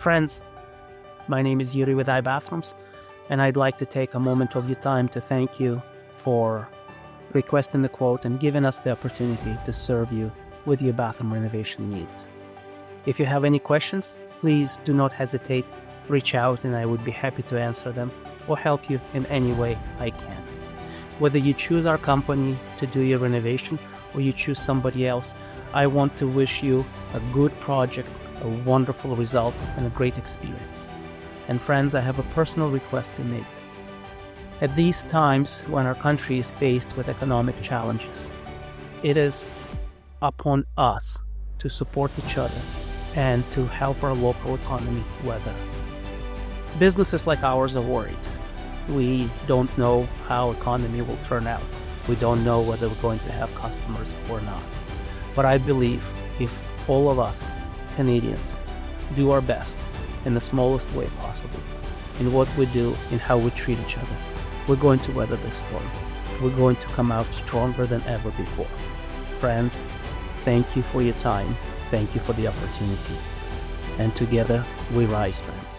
Friends, my name is Yuri with iBathrooms, and I'd like to take a moment of your time to thank you for requesting the quote and giving us the opportunity to serve you with your bathroom renovation needs. If you have any questions, please do not hesitate. Reach out and I would be happy to answer them or help you in any way I can. Whether you choose our company to do your renovation or you choose somebody else, I want to wish you a good project, a wonderful result, and a great experience. And friends, I have a personal request to make. At these times when our country is faced with economic challenges, it is upon us to support each other and to help our local economy weather. Businesses like ours are worried. We don't know how economy will turn out. We don't know whether we're going to have customers or not. But I believe if all of us Canadians do our best in the smallest way possible in what we do, in how we treat each other, we're going to weather this storm. We're going to come out stronger than ever before. Friends, thank you for your time. Thank you for the opportunity. And together we rise, friends.